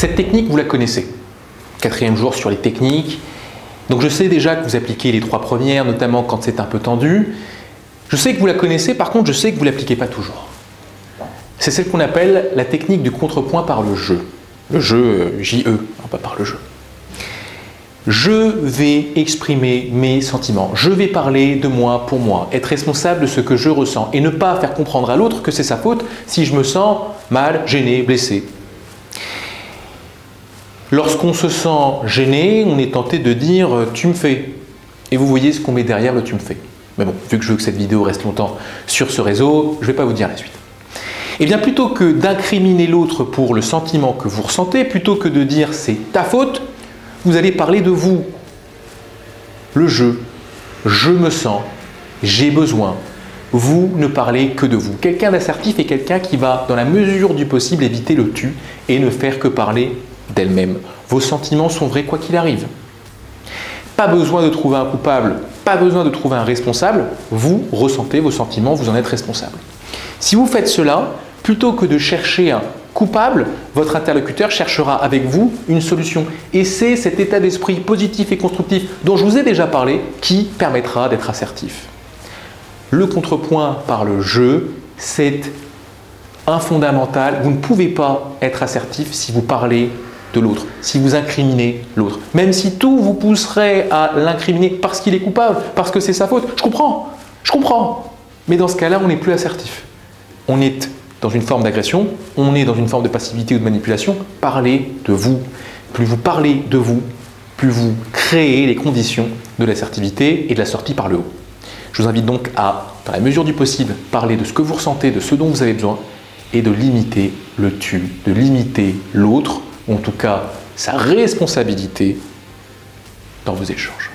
Cette technique, vous la connaissez. 4e jour sur les techniques. Donc je sais déjà que vous appliquez les 3 premières, notamment quand c'est un peu tendu. Je sais que vous la connaissez, par contre je sais que vous ne l'appliquez pas toujours. C'est celle qu'on appelle la technique du contrepoint par le jeu. Le jeu J-E, pas par le jeu. Je vais exprimer mes sentiments. Je vais parler de moi pour moi, être responsable de ce que je ressens et ne pas faire comprendre à l'autre que c'est sa faute si je me sens mal, gêné, blessé. Lorsqu'on se sent gêné, on est tenté de dire « tu me fais ». Et vous voyez ce qu'on met derrière le « tu me fais ». Mais bon, vu que je veux que cette vidéo reste longtemps sur ce réseau, je ne vais pas vous dire la suite. Et bien plutôt que d'incriminer l'autre pour le sentiment que vous ressentez, plutôt que de dire « c'est ta faute », vous allez parler de vous. Le je me sens, j'ai besoin. Vous ne parlez que de vous. Quelqu'un d'assertif est quelqu'un qui va, dans la mesure du possible, éviter le tu et ne faire que parler d'elle-même. Vos sentiments sont vrais quoi qu'il arrive. Pas besoin de trouver un coupable, pas besoin de trouver un responsable. Vous ressentez vos sentiments, vous en êtes responsable. Si vous faites cela, plutôt que de chercher un coupable, votre interlocuteur cherchera avec vous une solution. Et c'est cet état d'esprit positif et constructif dont je vous ai déjà parlé qui permettra d'être assertif. Le contrepoint par le jeu, c'est un fondamental. Vous ne pouvez pas être assertif si vous parlez de l'autre, si vous incriminez l'autre. Même si tout vous pousserait à l'incriminer parce qu'il est coupable, parce que c'est sa faute. Je comprends. Mais dans ce cas-là, on n'est plus assertif. On est dans une forme d'agression, on est dans une forme de passivité ou de manipulation. Parlez de vous. Plus vous parlez de vous, plus vous créez les conditions de l'assertivité et de la sortie par le haut. Je vous invite donc à, dans la mesure du possible, parler de ce que vous ressentez, de ce dont vous avez besoin et de limiter le tu, de limiter l'autre, ou en tout cas sa responsabilité dans vos échanges.